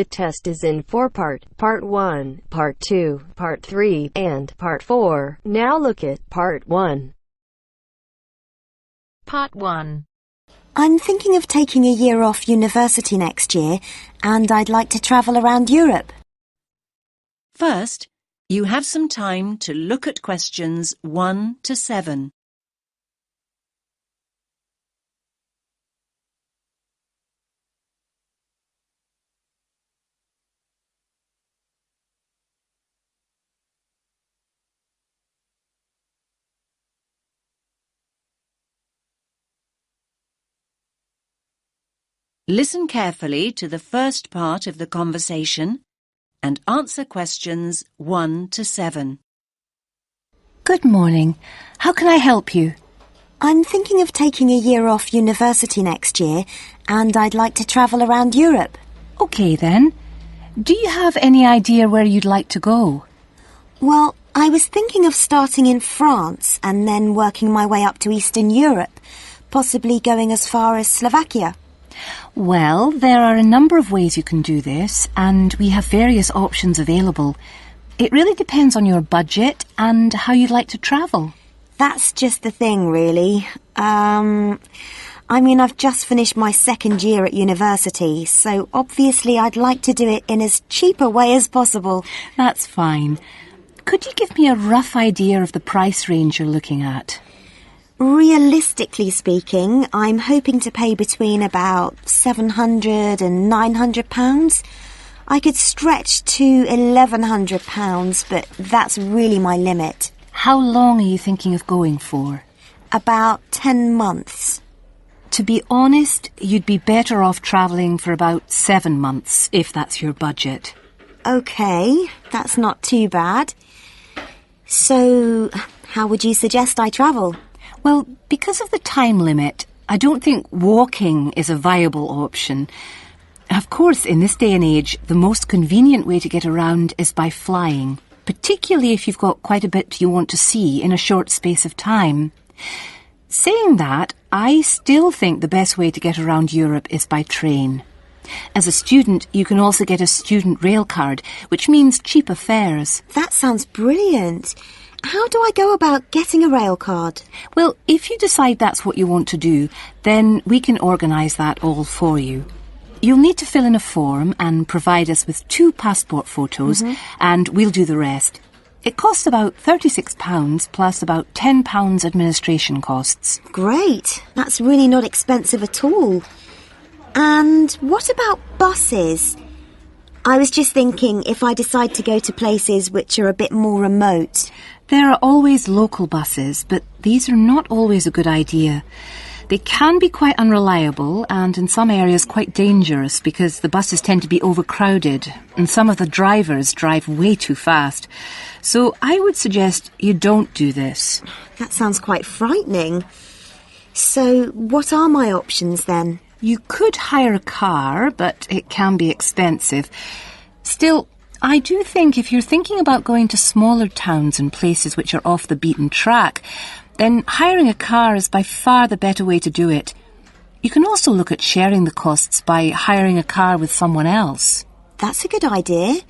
The test is in 4 parts: Part 1, Part 2, Part 3, and Part 4. Now look at Part 1. Part 1. I'm thinking of taking a year off university next year, and I'd like to travel around Europe. First, you have some time to look at questions 1 to 7. Listen carefully to the first part of the conversation and answer questions 1 to 7. Good morning. How can I help you? I'm thinking of taking a year off university next year, and I'd like to travel around Europe. Okay then. Do you have any idea where you'd like to go? Well, I was thinking of starting in France and then working my way up to Eastern Europe, possibly going as far as Slovakia. Well, there are a number of ways you can do this, and we have various options available. It really depends on your budget and how you'd like to travel. That's just the thing, really. I've just finished my second year at university, so obviously I'd like to do it in as cheap a way as possible. That's fine. Could you give me a rough idea of the price range you're looking at? Realistically speaking, I'm hoping to pay between about £700 and £900. I could stretch to £1,100, but that's really my limit. How long are you thinking of going for? About 10 months. To be honest, you'd be better off travelling for about 7 months, if that's your budget. Okay, that's not too bad. So, how would you suggest I travel? Well, because of the time limit, I don't think walking is a viable option. Of course, in this day and age, the most convenient way to get around is by flying, particularly if you've got quite a bit you want to see in a short space of time. Saying that, I still think the best way to get around Europe is by train. As a student, you can also get a student rail card, which means cheaper fares. That sounds brilliant. How do I go about getting a rail card? Well, if you decide that's what you want to do, then we can organise that all for you. You'll need to fill in a form and provide us with 2 passport photos, and we'll do the rest. It costs about £36 plus about £10 administration costs. Great. That's really not expensive at all. And what about buses? I was just thinking if I decide to go to places which are a bit more remote. There are always local buses, but these are not always a good idea. They can be quite unreliable and in some areas quite dangerous because the buses tend to be overcrowded and some of the drivers drive way too fast. So I would suggest you don't do this. That sounds quite frightening. So what are my options then? You could hire a car, but it can be expensive. Still, I do think if you're thinking about going to smaller towns and places which are off the beaten track, then hiring a car is by far the better way to do it. You can also look at sharing the costs by hiring a car with someone else. That's a good idea.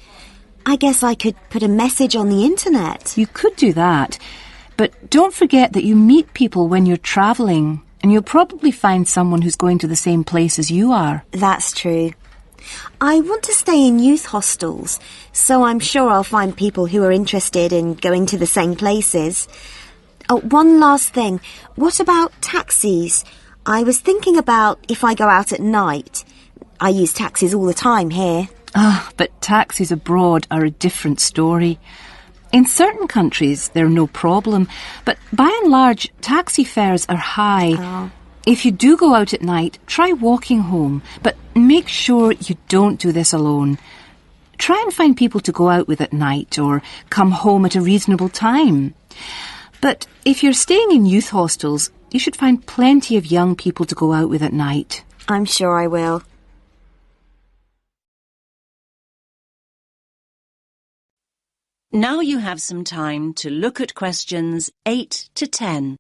I guess I could put a message on the internet. You could do that, but don't forget that you meet people when you're travelling, and you'll probably find someone who's going to the same place as you are. That's true. I want to stay in youth hostels, so I'm sure I'll find people who are interested in going to the same places. Oh, one last thing. What about taxis? I was thinking about if I go out at night. I use taxis all the time here. But taxis abroad are a different story. In certain countries, they're no problem, but by and large, taxi fares are high. If you do go out at night, try walking home, but make sure you don't do this alone. Try and find people to go out with at night or come home at a reasonable time. But if you're staying in youth hostels, you should find plenty of young people to go out with at night. I'm sure I will. Now you have some time to look at questions 8 to 10.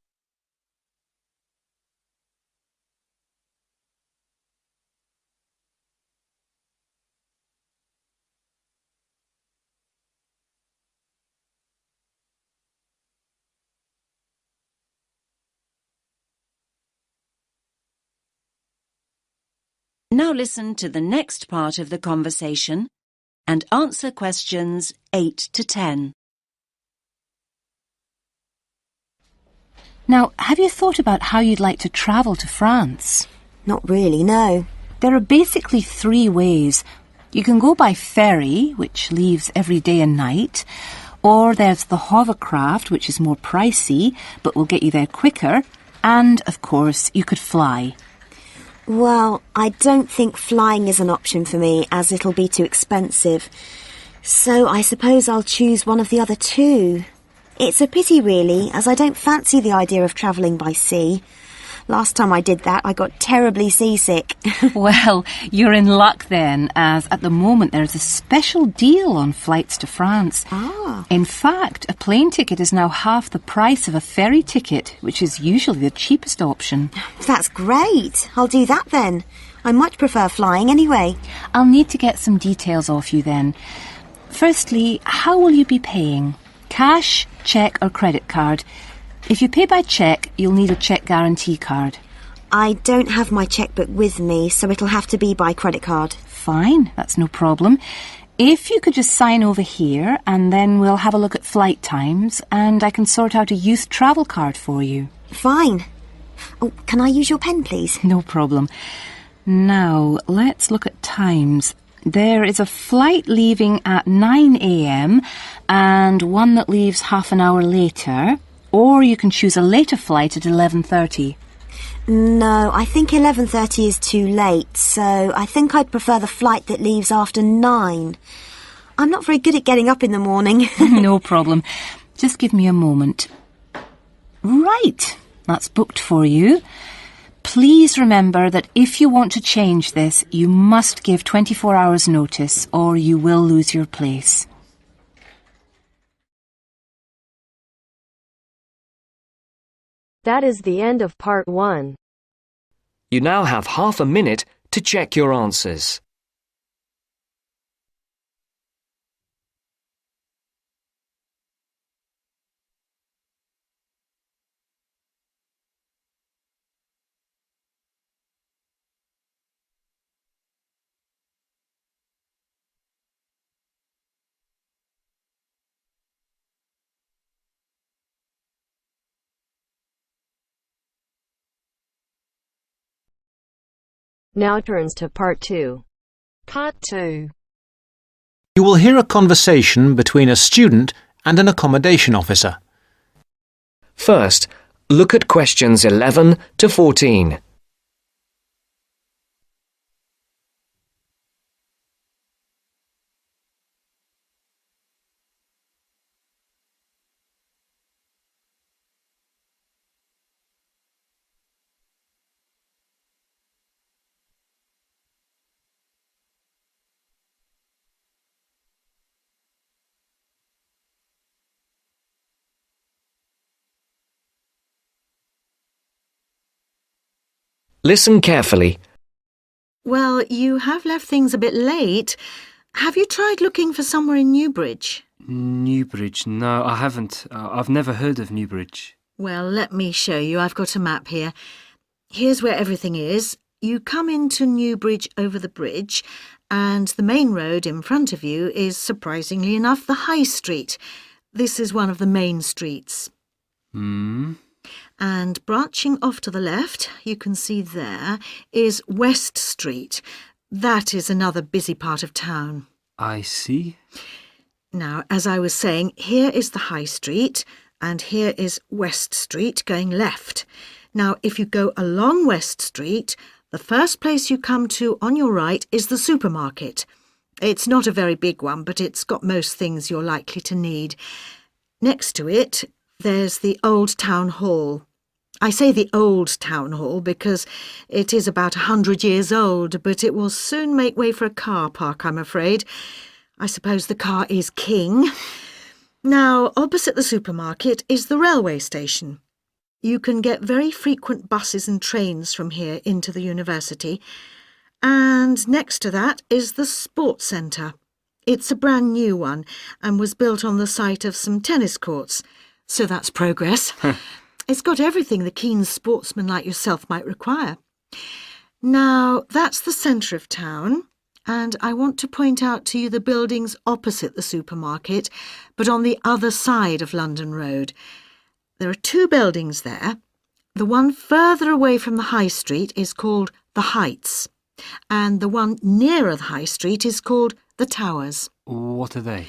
Now listen to the next part of the conversation and answer questions 8 to 10. Now, have you thought about how you'd like to travel to France? Not really, no. There are basically 3 ways. You can go by ferry, which leaves every day and night, or there's the hovercraft, which is more pricey, but will get you there quicker, and, of course, you could fly. Well, I don't think flying is an option for me, as it'll be too expensive. So I suppose I'll choose one of the other 2. It's a pity, really, as I don't fancy the idea of travelling by sea. Last time I did that, I got terribly seasick. Well, you're in luck then, as at the moment there's a special deal on flights to France. Ah. In fact, a plane ticket is now half the price of a ferry ticket, which is usually the cheapest option. That's great. I'll do that then. I much prefer flying anyway. I'll need to get some details off you then. Firstly, how will you be paying? Cash, cheque or credit card? If you pay by cheque, you'll need a cheque guarantee card. I don't have my chequebook with me, so it'll have to be by credit card. Fine, that's no problem. If you could just sign over here, and then we'll have a look at flight times, and I can sort out a youth travel card for you. Fine. Oh, can I use your pen, please? No problem. Now, let's look at times. There is a flight leaving at 9 a.m. and one that leaves half an hour later. Or you can choose a later flight at 11:30. No, I think 11:30 is too late, so I think I'd prefer the flight that leaves after 9. I'm not very good at getting up in the morning. No problem. Just give me a moment. Right, that's booked for you. Please remember that if you want to change this, you must give 24 hours notice or you will lose your place. That is the end of part 1. You now have half a minute to check your answers. Now turns to part 2. Part 2. You will hear a conversation between a student and an accommodation officer. First, look at questions 11 to 14. Listen carefully. Well, you have left things a bit late. Have you tried looking for somewhere in Newbridge? Newbridge? No, I haven't. I've never heard of Newbridge. Well, let me show you. I've got a map here. Here's where everything is. You come into Newbridge over the bridge, and the main road in front of you is, surprisingly enough, the High Street. This is one of the main streets. And branching off to the left, you can see there, is West Street. That is another busy part of town. I see. Now, as I was saying, here is the High Street, and here is West Street going left. Now, if you go along West Street, the first place you come to on your right is the supermarket. It's not a very big one, but it's got most things you're likely to need. Next to it, there's the Old Town Hall. I say the Old Town Hall because it is about 100 years old, but it will soon make way for a car park, I'm afraid. I suppose the car is king. Now, opposite the supermarket is the railway station. You can get very frequent buses and trains from here into the university. And next to that is the sports centre. It's a brand new one and was built on the site of some tennis courts. So that's progress. It's got everything the keen sportsman like yourself might require. Now, that's the centre of town, and I want to point out to you the buildings opposite the supermarket, but on the other side of London Road. There are two buildings there. The one further away from the High Street is called the Heights, and the one nearer the High Street is called the Towers. What are they?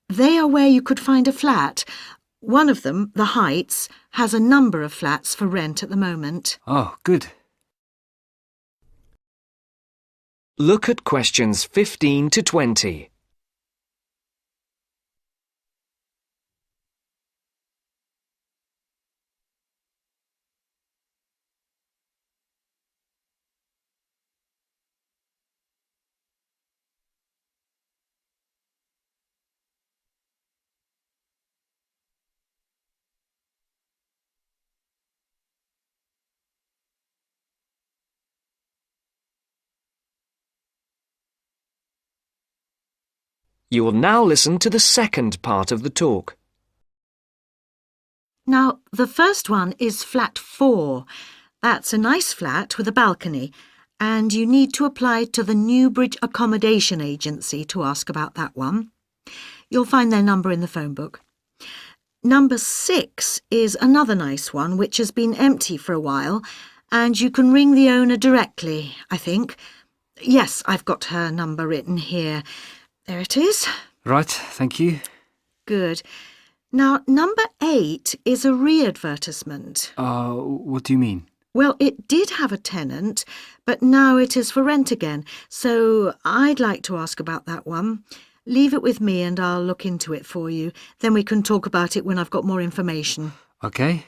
They are where you could find a flat. One of them, the Heights, has a number of flats for rent at the moment. Oh, good. Look at questions 15 to 20. You will now listen to the second part of the talk. Now, the first one is flat 4. That's a nice flat with a balcony, and you need to apply to the Newbridge Accommodation Agency to ask about that one. You'll find their number in the phone book. Number 6 is another nice one which has been empty for a while, and you can ring the owner directly, I think. Yes, I've got her number written here. There it is. Right, thank you. Good. Now, number 8 is a re-advertisement. What do you mean? Well, it did have a tenant, but now it is for rent again, so I'd like to ask about that one. Leave it with me and I'll look into it for you. Then we can talk about it when I've got more information. Okay.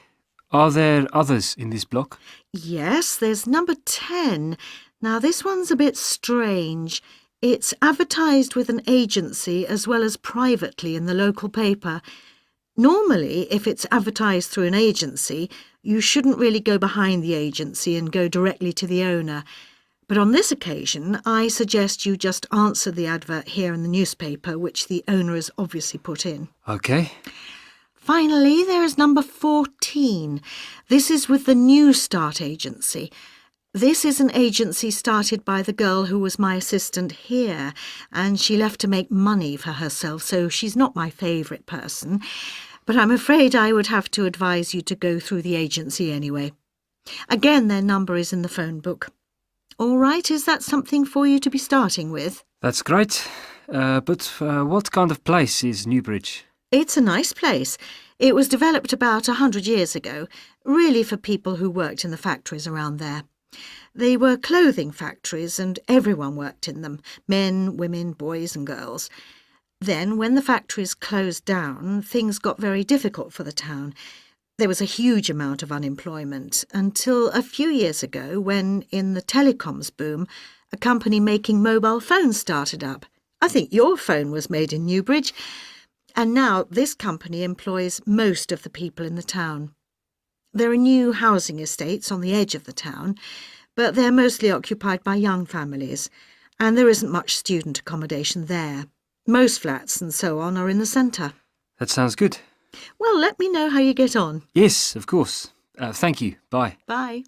Are there others in this block? Yes, there's number 10. Now, this one's a bit strange. It's advertised with an agency as well as privately in the local paper. Normally, if it's advertised through an agency, you shouldn't really go behind the agency and go directly to the owner. But on this occasion, I suggest you just answer the advert here in the newspaper, which the owner has obviously put in. Okay. Finally, there is number 14. This is with the New Start agency. This is an agency started by the girl who was my assistant here, and she left to make money for herself, so she's not my favourite person. But I'm afraid I would have to advise you to go through the agency anyway. Again, their number is in the phone book. All right, is that something for you to be starting with? That's great. But what kind of place is Newbridge? It's a nice place. It was developed about 100 years ago, really for people who worked in the factories around there. They were clothing factories and everyone worked in them, men, women, boys and girls. Then, when the factories closed down, things got very difficult for the town. There was a huge amount of unemployment until a few years ago when, in the telecoms boom, a company making mobile phones started up. I think your phone was made in Newbridge. And now this company employs most of the people in the town. There are new housing estates on the edge of the town, but they're mostly occupied by young families, and there isn't much student accommodation there. Most flats and so on are in the centre. That sounds good. Well, let me know how you get on. Yes, of course. Thank you. Bye. Bye.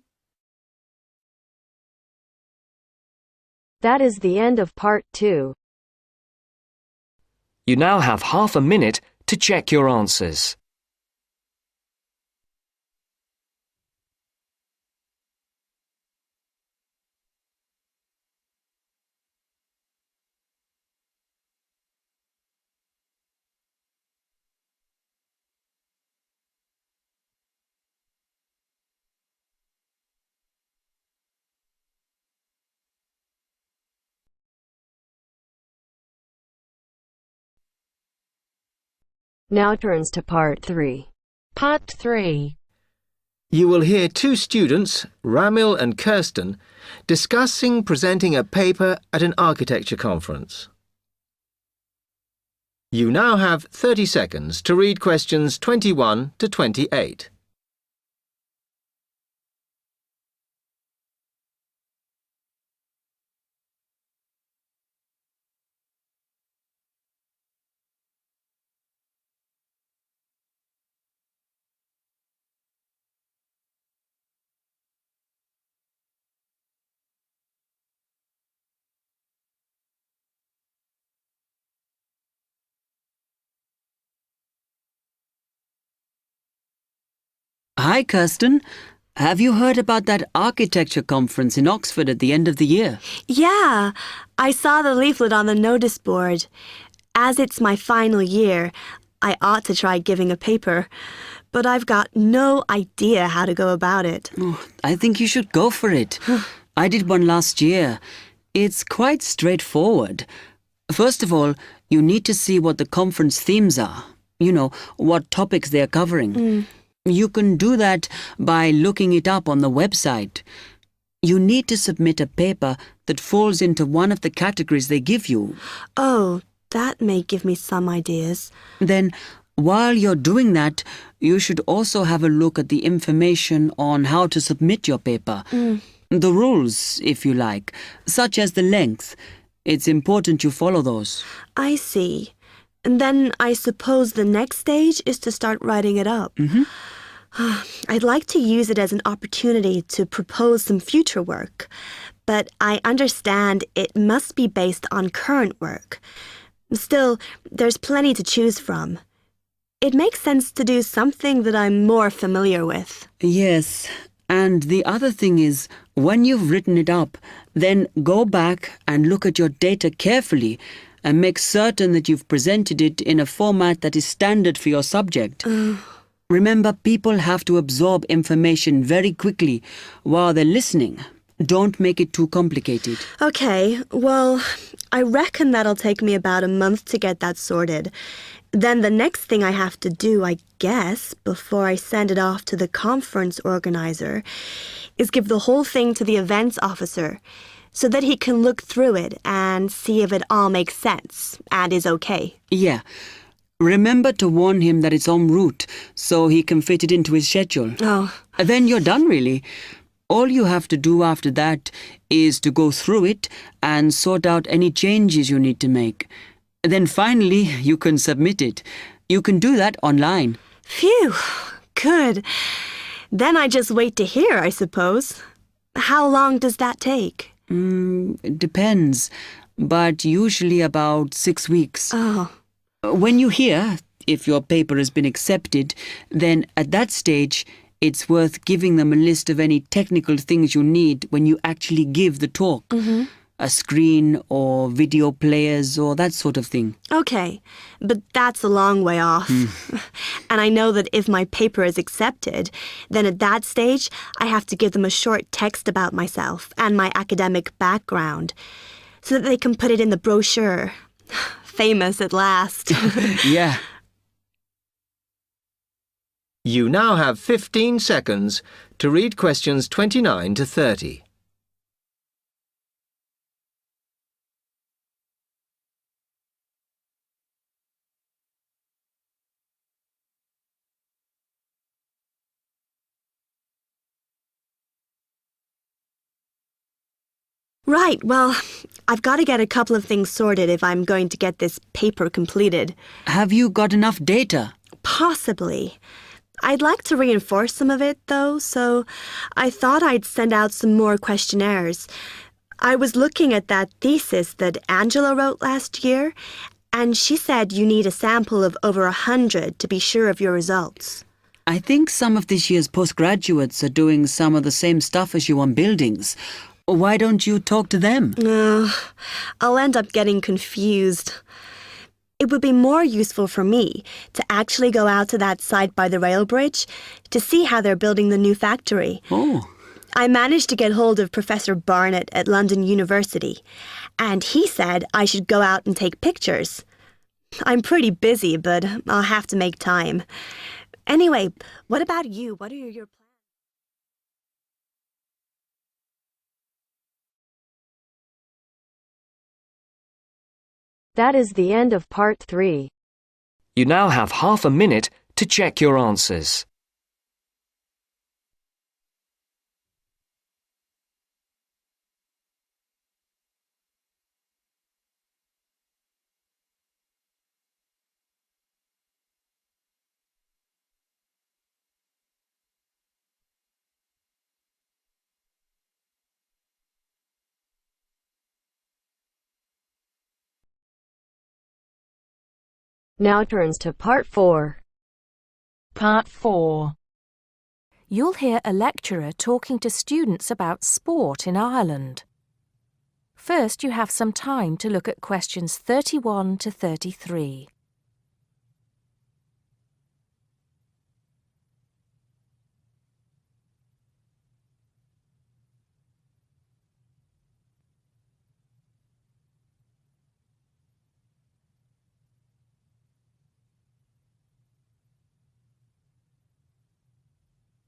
That is the end of part 2. You now have half a minute to check your answers. Now turns to part 3. Part 3. You will hear two students, Ramil and Kirsten, discussing presenting a paper at an architecture conference. You now have 30 seconds to read questions 21 to 28. Hi, Kirsten. Have you heard about that architecture conference in Oxford at the end of the year? Yeah, I saw the leaflet on the notice board. As it's my final year, I ought to try giving a paper, but I've got no idea how to go about it. Oh, I think you should go for it. I did one last year. It's quite straightforward. First of all, you need to see what the conference themes are. You know, what topics they are covering. You can do that by looking it up on the website. You need to submit a paper that falls into one of the categories they give you. Oh, that may give me some ideas. Then, while you're doing that, you should also have a look at the information on how to submit your paper. The rules, if you like, such as the length. It's important you follow those. I see. And then I suppose the next stage is to start writing it up. I'd like to use it as an opportunity to propose some future work, but I understand it must be based on current work. Still, there's plenty to choose from. It makes sense to do something that I'm more familiar with. Yes, and the other thing is, when you've written it up, then go back and look at your data carefully and make certain that you've presented it in a format that is standard for your subject. Remember, people have to absorb information very quickly while they're listening. Don't make it too complicated. Okay, well, I reckon that'll take me about a month to get that sorted. Then the next thing I have to do, I guess, before I send it off to the conference organizer, is give the whole thing to the events officer so that he can look through it and see if it all makes sense and is okay. Yeah. Remember to warn him that it's en route so he can fit it into his schedule. Oh. Then you're done, really. All you have to do after that is to go through it and sort out any changes you need to make. Then finally, you can submit it. You can do that online. Phew, good. Then I just wait to hear, I suppose. How long does that take? It depends, but usually about 6 weeks. Oh. When you hear if your paper has been accepted, then at that stage, it's worth giving them a list of any technical things you need when you actually give the talk. A screen or video players or that sort of thing. Okay, but that's a long way off. And I know that if my paper is accepted, then at that stage, I have to give them a short text about myself and my academic background so that they can put it in the brochure. Famous at last. Yeah. You now have 15 seconds to read questions 29 to 30. Right, well, I've got to get a couple of things sorted if I'm going to get this paper completed. Have you got enough data? Possibly. I'd like to reinforce some of it, though, so I thought I'd send out some more questionnaires. I was looking at that thesis that Angela wrote last year, and she said you need a sample of over 100 to be sure of your results. I think some of this year's postgraduates are doing some of the same stuff as you on buildings. Why don't you talk to them? I'll end up getting confused. It would be more useful for me to actually go out to that site by the rail bridge to see how they're building the new factory. Oh. I managed to get hold of Professor Barnett at London University, and he said I should go out and take pictures. I'm pretty busy, but I'll have to make time. Anyway, what about you? What are your plans? That is the end of part 3. You now have half a minute to check your answers. Now turns to part 4. Part 4. you'll hear a lecturer talking to students about sport in Ireland. First, you have some time to look at questions 31 to 33.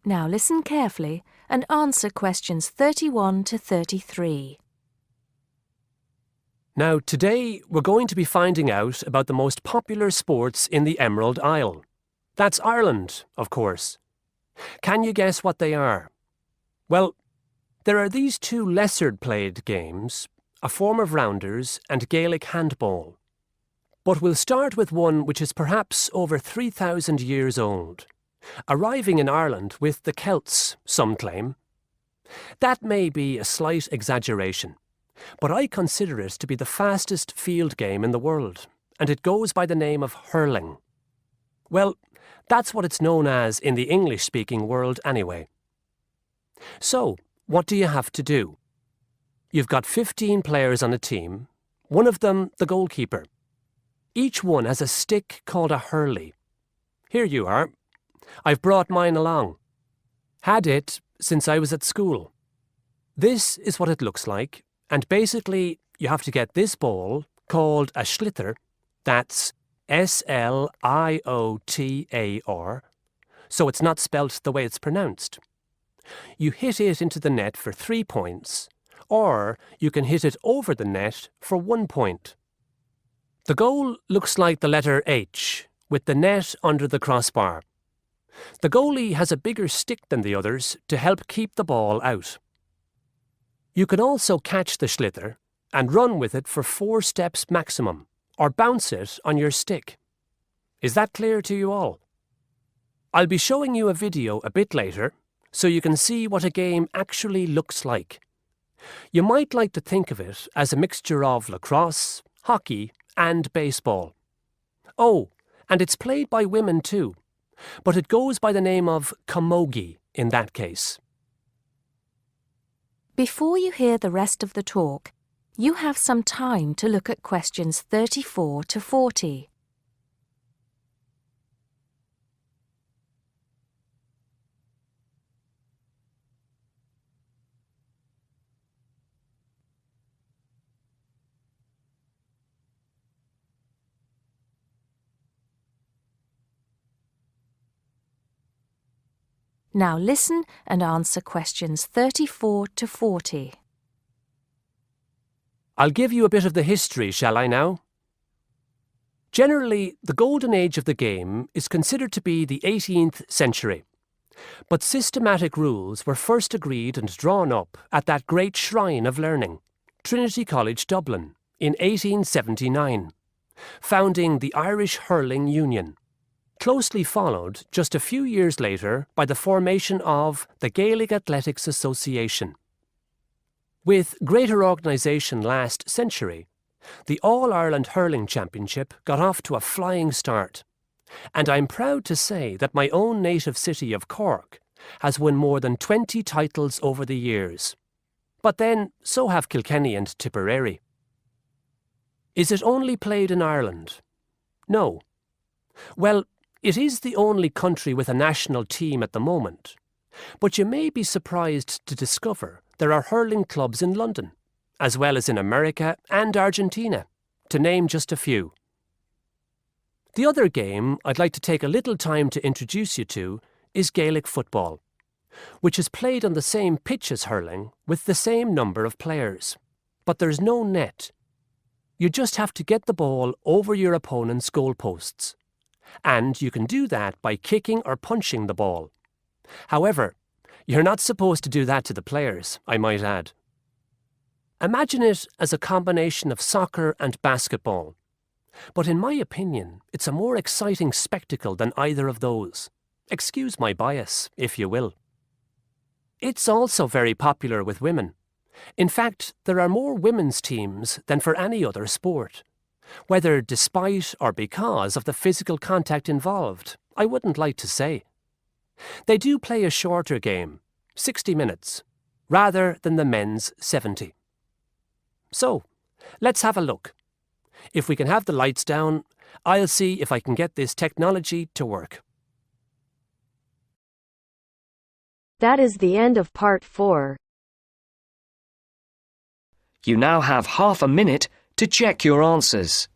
Now listen carefully and answer questions 31 to 33. Now, today we're going to be finding out about the most popular sports in the Emerald Isle. That's Ireland, of course. Can you guess what they are? Well, there are these two lesser-played games, a form of rounders and Gaelic handball. But we'll start with one which is perhaps over 3,000 years old, arriving in Ireland with the Celts, some claim. That may be a slight exaggeration, but I consider it to be the fastest field game in the world, and it goes by the name of hurling. Well, that's what it's known as in the English-speaking world anyway. So, what do you have to do? You've got 15 players on a team, one of them the goalkeeper. Each one has a stick called a hurley. Here you are. I've brought mine along. Had it since I was at school. This is what it looks like, and basically you have to get this ball, called a sliotar, that's S-L-I-O-T-A-R, so it's not spelt the way it's pronounced. You hit it into the net for 3 points, or you can hit it over the net for 1 point. The goal looks like the letter H, with the net under the crossbar. The goalie has a bigger stick than the others to help keep the ball out. You can also catch the sliotar and run with it for 4 steps maximum, or bounce it on your stick. Is that clear to you all? I'll be showing you a video a bit later, so you can see what a game actually looks like. You might like to think of it as a mixture of lacrosse, hockey, and baseball. Oh, and it's played by women too, but it goes by the name of camogie in that case. Before you hear the rest of the talk, you have some time to look at questions 34 to 40. Now listen and answer questions 34 to 40. I'll give you a bit of the history, shall I now? Generally, the golden age of the game is considered to be the 18th century. But systematic rules were first agreed and drawn up at that great shrine of learning, Trinity College Dublin, in 1879, founding the Irish Hurling Union, closely followed just a few years later by the formation of the Gaelic Athletics Association. With greater organisation last century, the All-Ireland Hurling Championship got off to a flying start, and I'm proud to say that my own native city of Cork has won more than 20 titles over the years. But then, so have Kilkenny and Tipperary. Is it only played in Ireland? No. Well, it is the only country with a national team at the moment, but you may be surprised to discover there are hurling clubs in London, as well as in America and Argentina, to name just a few. The other game I'd like to take a little time to introduce you to is Gaelic football, which is played on the same pitch as hurling with the same number of players, but there's no net. You just have to get the ball over your opponent's goalposts, and you can do that by kicking or punching the ball. However, you're not supposed to do that to the players, I might add. Imagine it as a combination of soccer and basketball. But in my opinion, it's a more exciting spectacle than either of those. Excuse my bias, if you will. It's also very popular with women. In fact, there are more women's teams than for any other sport. Whether despite or because of the physical contact involved, I wouldn't like to say. They do play a shorter game, 60 minutes, rather than the men's 70. So, let's have a look. If we can have the lights down, I'll see if I can get this technology to work. That is the end of part 4. You now have half a minute to check your answers.